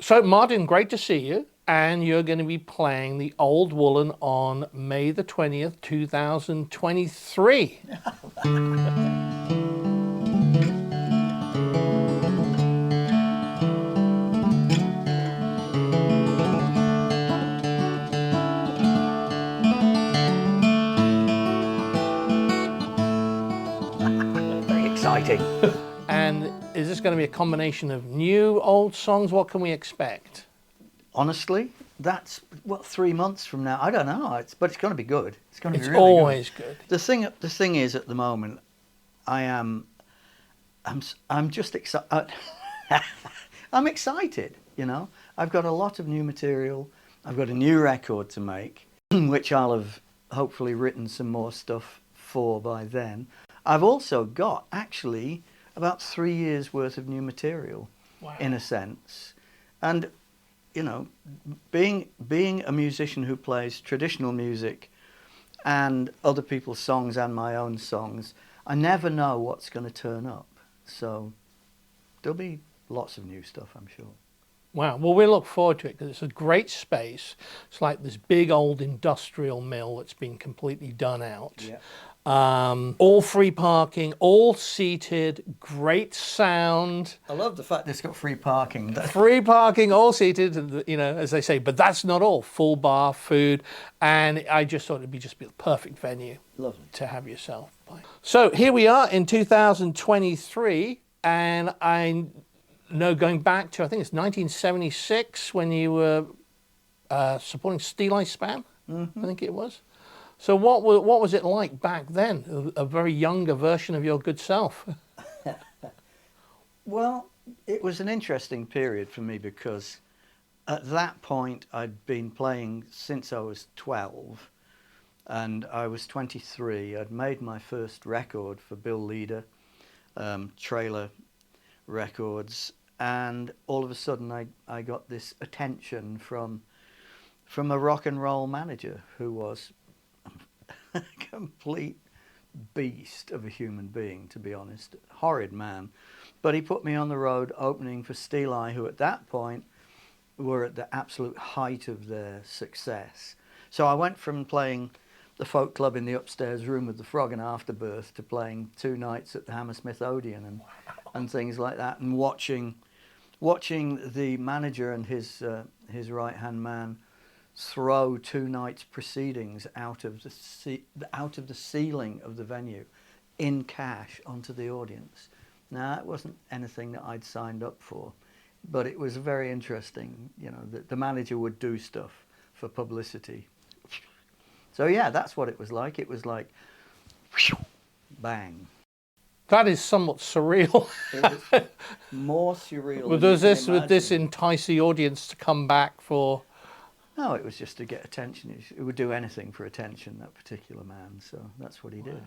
So, Martin, great to see you. And you're going to be playing the Old Woolen on May the 20th, 2023. Very exciting. And is this going to be a combination of new, old songs? What can we expect? Honestly, that's 3 months from now. I don't know. But it's going to be good. It's going to be It's really always good. good. The thing is, at the moment, I'm just excited. I'm excited. You know, I've got a lot of new material. I've got a new record to make, which I'll have hopefully written some more stuff for by then. I've also got actually about 3 years worth of new material. Wow. In a sense, and you know, being a musician who plays traditional music and other people's songs and my own songs, I never know what's going to turn up. So there'll be lots of new stuff, I'm sure. Wow. Well, we look forward to it because it's a great space. It's like this big old industrial mill that's been completely done out. Yeah. All free parking, all seated, great sound. I love the fact that it's got free parking. Free parking, all seated, you know, as they say, but that's not all. Full bar, food, and I just thought it'd be the perfect venue. Lovely. To have yourself play. So here we are in 2023, and I know going back to, I think it's 1976 when you were supporting Steel Eye Span, I think it was. So what was it like back then, a very younger version of your good self? Well, it was an interesting period for me because at that point I'd been playing since I was 12 and I was 23. I'd made my first record for Bill Leader, Trailer Records, and all of a sudden I got this attention from a rock and roll manager who was a complete beast of a human being, to be honest. Horrid man. But he put me on the road opening for Steel Eye, who at that point were at the absolute height of their success. So I went from playing the folk club in the upstairs room with the Frog and Afterbirth to playing 2 nights at the Hammersmith Odeon and things like that, and watching the manager and his right-hand man throw 2 nights proceedings out of the ceiling of the venue in cash onto the audience. Now, it wasn't anything that I'd signed up for, but it was very interesting, you know, that the manager would do stuff for publicity. So yeah, that's what it was like. It was like, whew, bang. That is somewhat surreal. It was more surreal. Would this entice the audience to come back for? No, it was just to get attention. He would do anything for attention, that particular man. So that's what he did.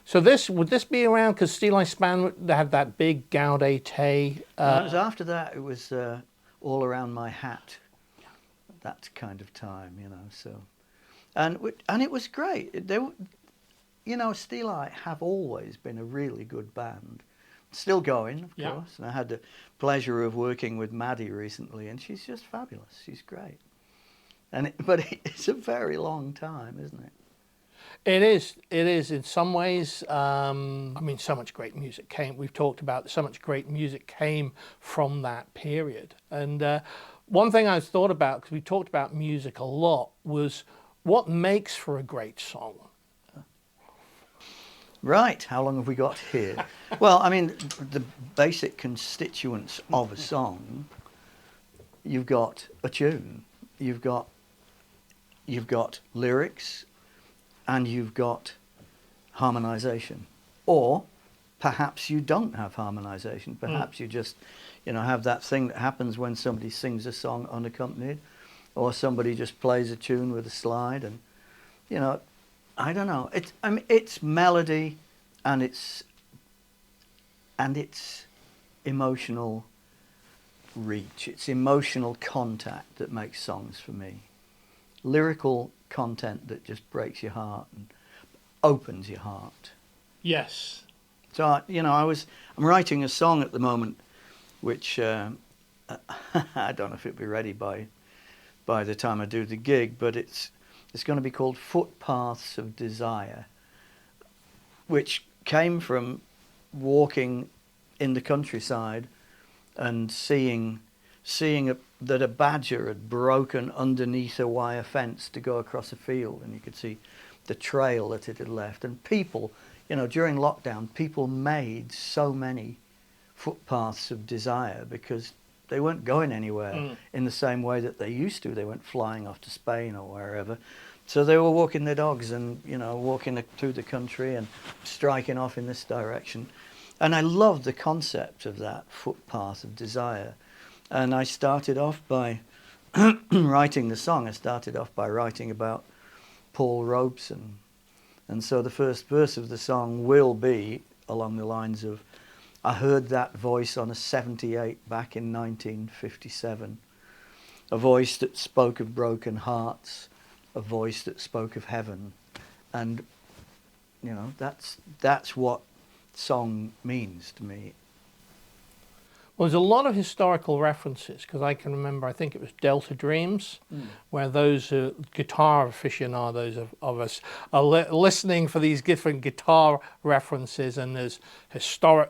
So would this be around because Steel Eye Span had that big Gaudet Tay? It was after that. It was all around my hat. That kind of time, you know. So, and it was great. They were, you know, Steel Eye have always been a really good band. Still going, of course. And I had the pleasure of working with Maddie recently, and she's just fabulous. She's great. But it's a very long time, isn't it? It is. It is in some ways. I mean, so much great music came. We've talked about so much great music came from that period. And one thing I thought about, because we talked about music a lot, was what makes for a great song. Right. How long have we got here? Well, I mean, the basic constituents of a song. You've got a tune. You've got lyrics, and you've got harmonization. Or perhaps you don't have harmonization. Perhaps you just, you know, have that thing that happens when somebody sings a song unaccompanied, or somebody just plays a tune with a slide, and, you know, I don't know. It's melody, and it's emotional reach. It's emotional contact that makes songs for me. Lyrical content that just breaks your heart and opens your heart. Yes. So, you know, I'm writing a song at the moment which I don't know if it'll be ready by the time I do the gig, but it's going to be called Footpaths of Desire, which came from walking in the countryside and seeing that a badger had broken underneath a wire fence to go across a field, and you could see the trail that it had left. And people, during lockdown, people made so many footpaths of desire because they weren't going anywhere in the same way that they used to. They weren't flying off to Spain or wherever. So they were walking their dogs and, walking through the country and striking off in this direction. And I loved the concept of that footpath of desire. And I started off by writing the song. I started off by writing about Paul Robeson. And so the first verse of the song will be along the lines of, I heard that voice on a 78 back in 1957. A voice that spoke of broken hearts, a voice that spoke of heaven. And, that's what song means to me. Well, there's a lot of historical references, because I can remember, I think it was Delta Dreams, where those guitar aficionados of us are listening for these different guitar references, and there's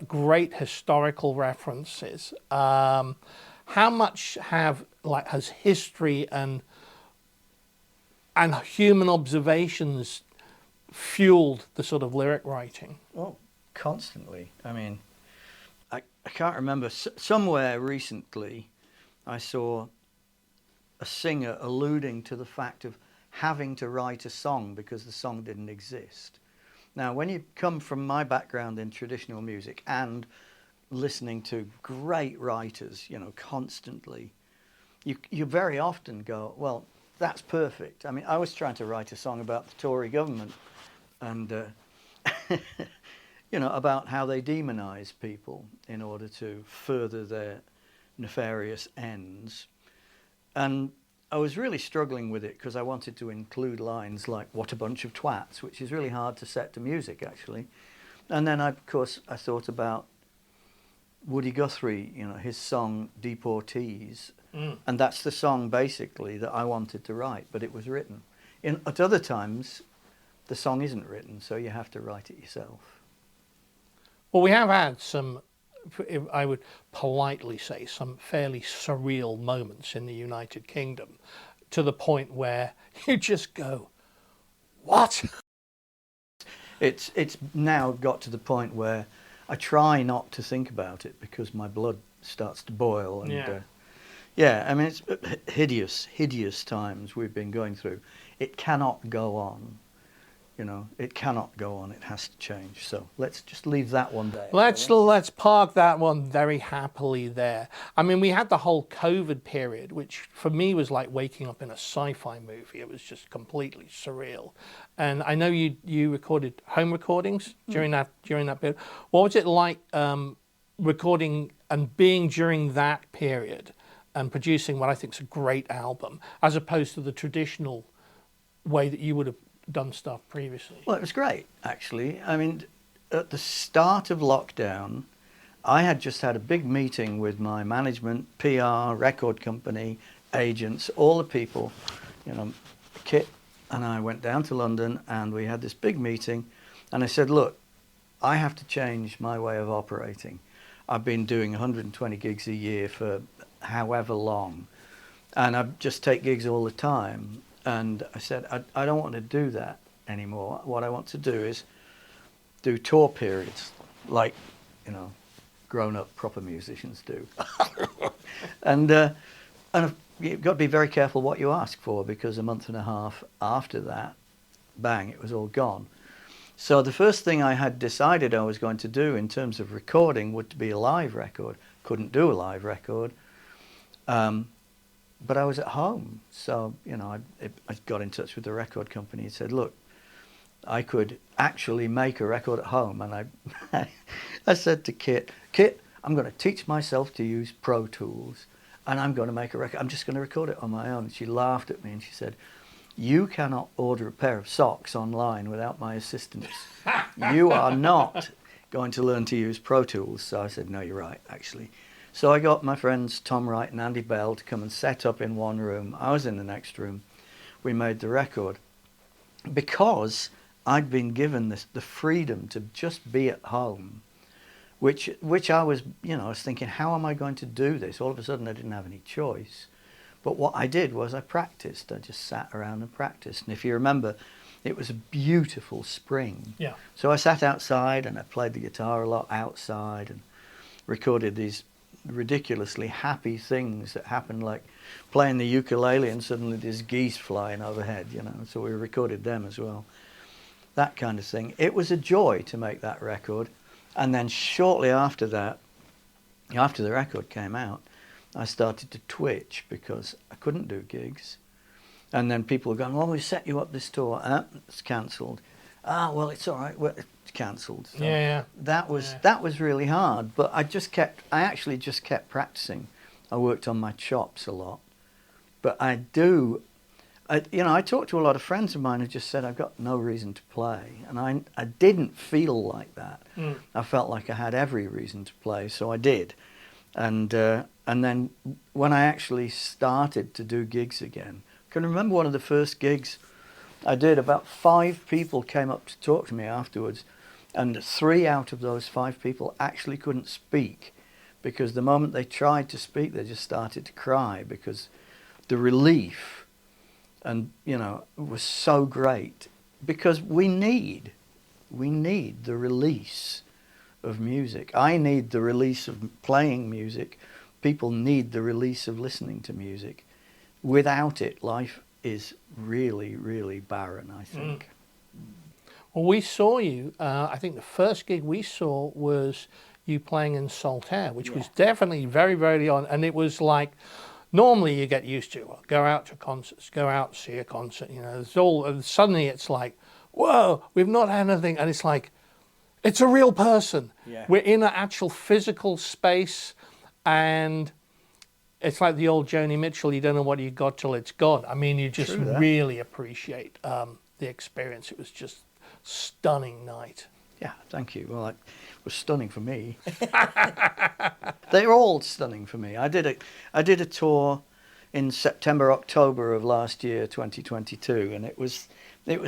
great historical references. How much has history and human observations fueled the sort of lyric writing? Well, constantly. I mean, I can't remember, somewhere recently I saw a singer alluding to the fact of having to write a song because the song didn't exist. Now, when you come from my background in traditional music and listening to great writers, constantly, you very often go, well, that's perfect. I mean, I was trying to write a song about the Tory government and about how they demonize people in order to further their nefarious ends. And I was really struggling with it because I wanted to include lines like, what a bunch of twats, which is really hard to set to music, actually. And then, I thought about Woody Guthrie, his song Deportees. And that's the song, basically, that I wanted to write, but it was written. At other times, the song isn't written, so you have to write it yourself. Well, we have had some, I would politely say, some fairly surreal moments in the United Kingdom, to the point where you just go, what? It's now got to the point where I try not to think about it because my blood starts to boil. And I mean, it's hideous times we've been going through. It cannot go on. It cannot go on. It has to change. So let's just leave that one there. Let's park that one very happily there. I mean, we had the whole COVID period, which for me was like waking up in a sci-fi movie. It was just completely surreal. And I know you recorded home recordings during that period. What was it like recording and being during that period and producing what I think is a great album, as opposed to the traditional way that you would have done stuff previously? Well, it was great, actually. I mean, at the start of lockdown, I had just had a big meeting with my management, PR, record company, agents, all the people. Kit and I went down to London and we had this big meeting, and I said, look, I have to change my way of operating. I've been doing 120 gigs a year for however long, and I just take gigs all the time. And I said, I don't want to do that anymore. What I want to do is do tour periods like, grown-up proper musicians do. And you've got to be very careful what you ask for, because a month and a half after that, bang, it was all gone. So the first thing I had decided I was going to do in terms of recording would be a live record. Couldn't do a live record. But I was at home, so I got in touch with the record company and said, look, I could actually make a record at home. And I said to Kit, I'm going to teach myself to use Pro Tools, and I'm going to make a record. I'm just going to record it on my own. And she laughed at me and she said, you cannot order a pair of socks online without my assistance. You are not going to learn to use Pro Tools. So I said, no, you're right, actually. So I got my friends Tom Wright and Andy Bell to come and set up in one room. I was in the next room. We made the record because I'd been given the freedom to just be at home, which I was, I was thinking, how am I going to do this? All of a sudden I didn't have any choice. But what I did was I practiced. I just sat around and practiced. And if you remember, it was a beautiful spring. Yeah. So I sat outside and I played the guitar a lot outside and recorded these ridiculously happy things that happened, like playing the ukulele and suddenly there's geese flying overhead, So we recorded them as well. That kind of thing. It was a joy to make that record. And then shortly after that, after the record came out, I started to twitch because I couldn't do gigs. And then people were going, well, we set you up this tour. It's cancelled. Well, it's all right. Well, it's cancelled. So Yeah. that was really hard. But I actually just kept practicing. I worked on my chops a lot. But I talked to a lot of friends of mine who just said, I've got no reason to play. And I didn't feel like that. I felt like I had every reason to play, so I did. And then when I actually started to do gigs again, I can remember one of the first gigs I did, about 5 people came up to talk to me afterwards, and 3 out of those 5 people actually couldn't speak, because the moment they tried to speak, they just started to cry, because the relief and was so great, because we need the release of music. I need the release of playing music. People need the release of listening to music. Without it, life is really, really barren, I think. Well, we saw you, I think the first gig we saw was you playing in Saltaire, which was definitely very, very on. And it was like, normally you get used to, well, go out to concerts, go out, see a concert, it's all, and suddenly it's like, whoa, we've not had anything. And it's like, it's a real person. Yeah. We're in an actual physical space, and it's like the old Joni Mitchell, you don't know what you got till it's gone. I mean, you just really appreciate the experience. It was just stunning night. Yeah, thank you. Well, it was stunning for me. They're all stunning for me. I did a tour in September, October of last year, 2022, and it was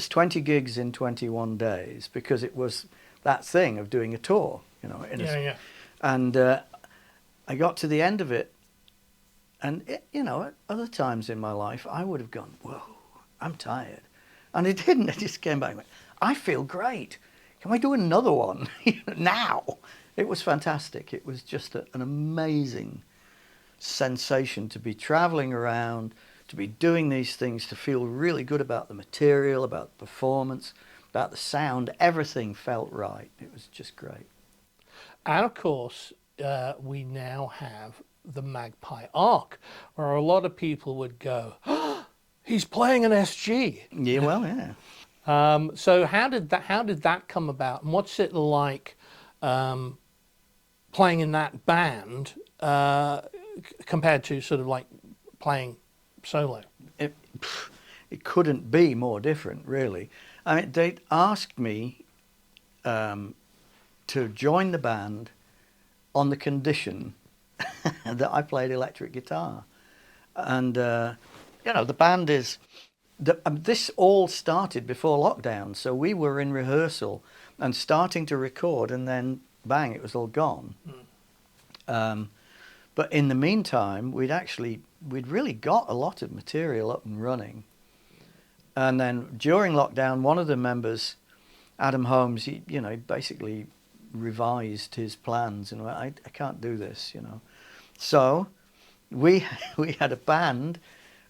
20 gigs in 21 days, because it was that thing of doing a tour, And I got to the end of it, and at other times in my life, I would have gone, whoa, I'm tired. And it didn't. It just came back and went, I feel great. Can we do another one now? It was fantastic. It was just an amazing sensation to be traveling around, to be doing these things, to feel really good about the material, about the performance, about the sound. Everything felt right. It was just great. And of course, we now have the Magpie Arc, where a lot of people would go, oh, he's playing an SG. Yeah, well, yeah. So how did that come about, and what's it like playing in that band compared to sort of like playing solo? It couldn't be more different, really. I mean, they asked me to join the band on the condition that I played electric guitar, and the band is. This all started before lockdown, so we were in rehearsal and starting to record, and then bang, it was all gone. But in the meantime, we'd really got a lot of material up and running. And then during lockdown, one of the members, Adam Holmes, he basically revised his plans, and I can't do this, So we had a band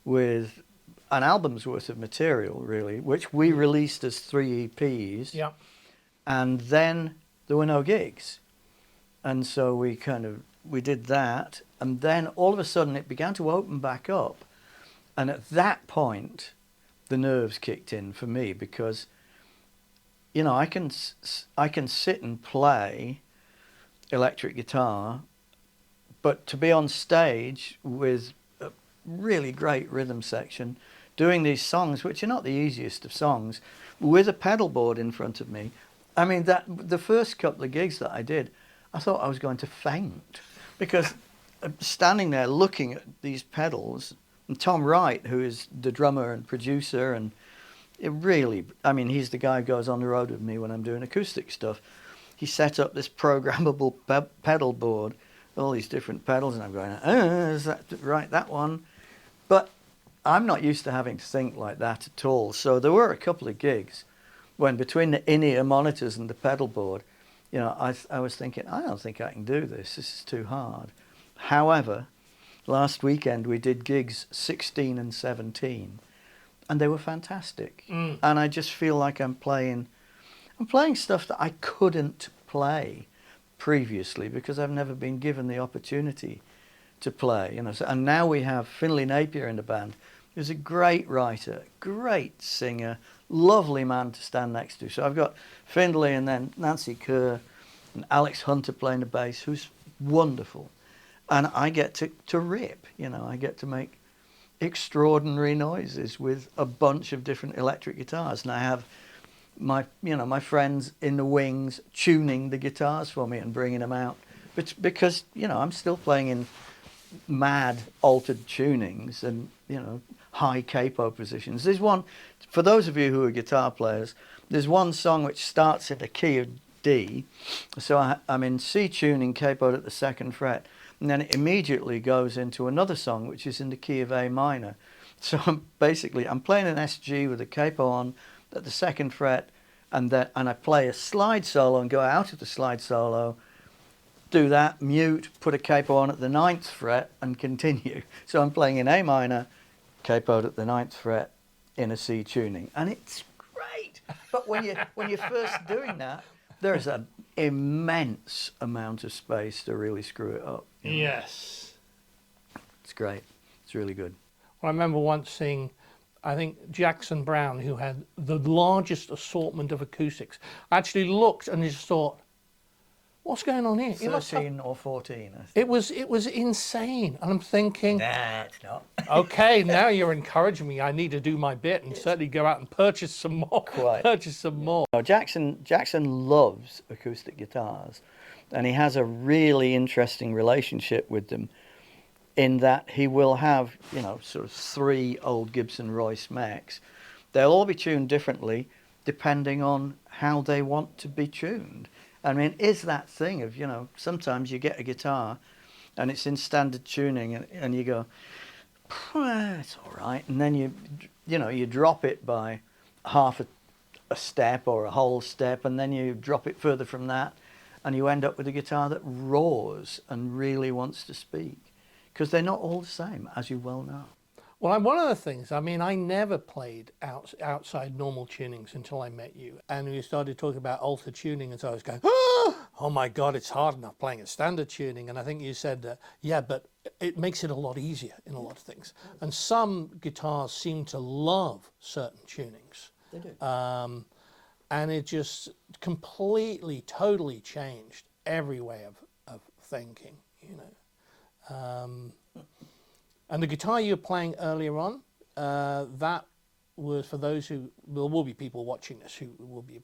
with an album's worth of material, really, which we released as 3 EPs. Yeah. And then there were no gigs. And so we did that. And then all of a sudden it began to open back up. And at that point, the nerves kicked in for me, because, I can sit and play electric guitar, but to be on stage with a really great rhythm section, doing these songs, which are not the easiest of songs, with a pedal board in front of me. I mean, the first couple of gigs that I did, I thought I was going to faint, because standing there looking at these pedals, and Tom Wright, who is the drummer and producer, and it really, I mean, he's the guy who goes on the road with me when I'm doing acoustic stuff. He set up this programmable pedal board, all these different pedals, and I'm going, is that right, that one? But I'm not used to having to think like that at all. So there were a couple of gigs when between the in-ear monitors and the pedal board, you know, I was thinking, I don't think I can do this. This is too hard. However, last weekend we did gigs 16 and 17, and they were fantastic. And I just feel like I'm playing stuff that I couldn't play previously because I've never been given the opportunity to play. You know, so, and now we have Finlay Napier in the band, who's a great writer, great singer, lovely man to stand next to. So I've got Findlay and then Nancy Kerr and Alex Hunter playing the bass, who's wonderful. And I get to rip, you know, I get to make extraordinary noises with a bunch of different electric guitars. And I have my friends in the wings tuning the guitars for me and bringing them out. But because, you know, I'm still playing in mad altered tunings and, you know, high capo positions. There's one, for those of you who are guitar players, there's one song which starts in the key of D. So I'm in C tuning, capoed at the 2nd fret, and then it immediately goes into another song which is in the key of A minor. So I'm playing an SG with a capo on at the 2nd fret, and I play a slide solo and go out of the slide solo, do that, mute, put a capo on at the 9th fret and continue. So I'm playing in A minor, capoed at the 9th fret in a C tuning, and it's great. But when you're first doing that, there's an immense amount of space to really screw it up. You know? Yes. It's great. It's really good. Well, I remember once seeing, I think, Jackson Browne, who had the largest assortment of acoustics. I actually looked and just thought, what's going on here? 13 or 14, I think. It was insane. And I'm thinking, Nah, it's not. okay, now you're encouraging me. I need to do my bit and certainly go out and purchase some more. Quite. Purchase some more. No, Jackson loves acoustic guitars, and he has a really interesting relationship with them in that he will have, you know, sort of 3 old Gibson Royce Macs. They'll all be tuned differently depending on how they want to be tuned. I mean, is that thing of, you know, sometimes you get a guitar and it's in standard tuning and you go, it's all right. And then you drop it by half a step or a whole step, and then you drop it further from that, and you end up with a guitar that roars and really wants to speak. Because they're not all the same, as you well know. Well, one of the things, I mean, I never played outside normal tunings until I met you. And we started talking about alter tuning, and so I was going, oh my God, it's hard enough playing a standard tuning. And I think you said, yeah, but it makes it a lot easier in a lot of things. And some guitars seem to love certain tunings. They do. And it just completely, totally changed every way of thinking, you know. And the guitar you were playing earlier on, that was, for those who, there will be people watching this who will be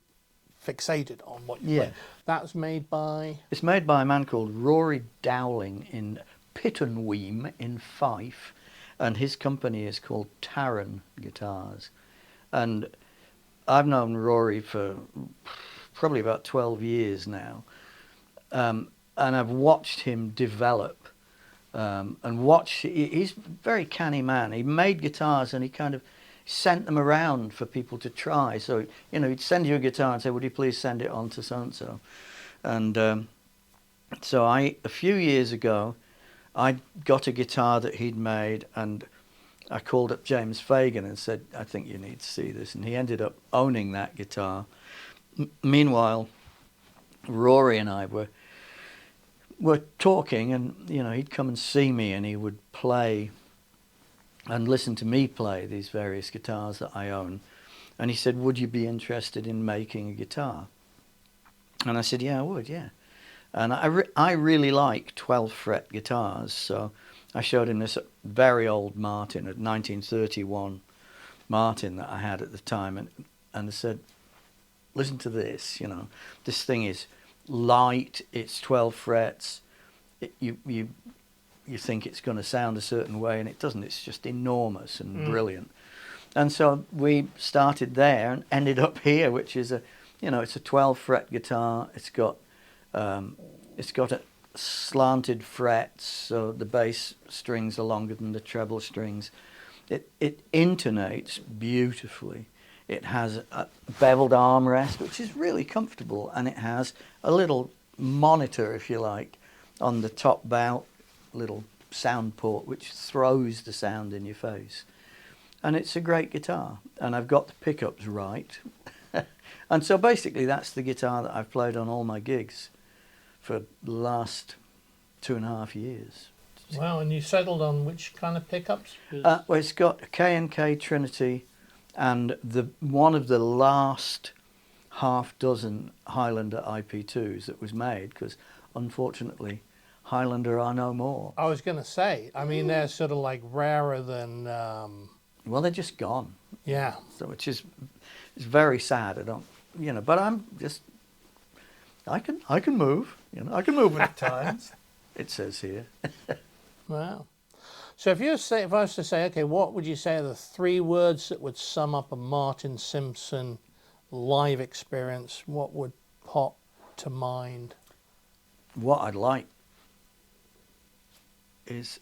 fixated on what you play. That was made by? It's made by a man called Rory Dowling in Pittenweem in Fife, and his company is called Taran Guitars. And I've known Rory for probably about 12 years now, and I've watched him develop. He's a very canny man. He made guitars and he kind of sent them around for people to try. So, you know, he'd send you a guitar and say, would you please send it on to so-and-so? And so a few years ago, I got a guitar that he'd made, and I called up James Fagan and said, I think you need to see this. And he ended up owning that guitar. Meanwhile, Rory and I were talking, and you know, he'd come and see me and he would play and listen to me play these various guitars that I own, and he said, would you be interested in making a guitar? And I said, yeah, I would, yeah. And I really like 12 fret guitars, so I showed him this very old Martin, a 1931 Martin that I had at the time, and I said, listen to this, you know, this thing is light, it's 12 frets, you you think it's going to sound a certain way, and it doesn't. It's just enormous and brilliant. And so we started there and ended up here, which is it's a 12 fret guitar. It's got a slanted frets, so the bass strings are longer than the treble strings. It intonates beautifully. It has a beveled armrest, which is really comfortable, and it has a little monitor, if you like, on the top bow, little sound port, which throws the sound in your face. And it's a great guitar, and I've got the pickups right. And so basically that's the guitar that I've played on all my gigs for the last 2.5 years. Wow, and you settled on which kind of pickups? Well, it's got a K&K Trinity, and one of the last half dozen Highlander IP2s that was made, because unfortunately Highlander are no more. I was going to say, I mean, they're sort of like rarer than... Well, they're just gone. Yeah. So it's very sad. I don't, but I'm just, I can move, I can move at times. It says here. Wow. So if I was to say, okay, what would you say are the 3 words that would sum up a Martin Simpson live experience? What would pop to mind? What I'd like is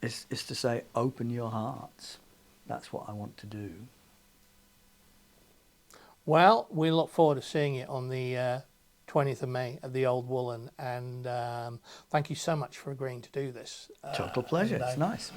to say, open your hearts. That's what I want to do. Well, we look forward to seeing it on the 20th of May at the Old Woolen, and thank you so much for agreeing to do this. Total pleasure. It's nice.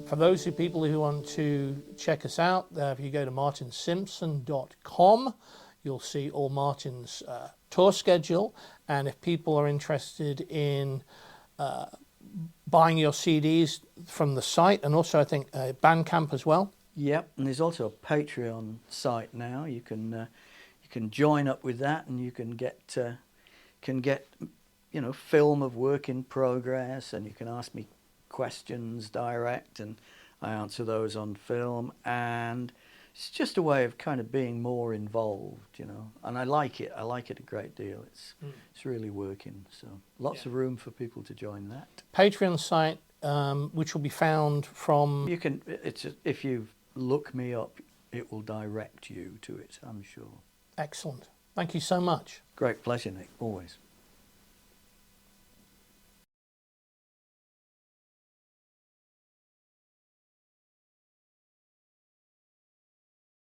For those people who want to check us out, if you go to martinsimpson.com, you'll see all Martin's tour schedule. And if people are interested in buying your CDs from the site, and also I think Bandcamp as well. Yep, and there's also a Patreon site now. You can join up with that, and you can get film of work in progress, and you can ask me questions direct, and I answer those on film, and it's just a way of kind of being more involved, and I like it a great deal. It's really working, so lots of room for people to join that. Patreon site, which will be found from... If you look me up, it will direct you to it, I'm sure. Excellent. Thank you so much. Great pleasure, Nick, always.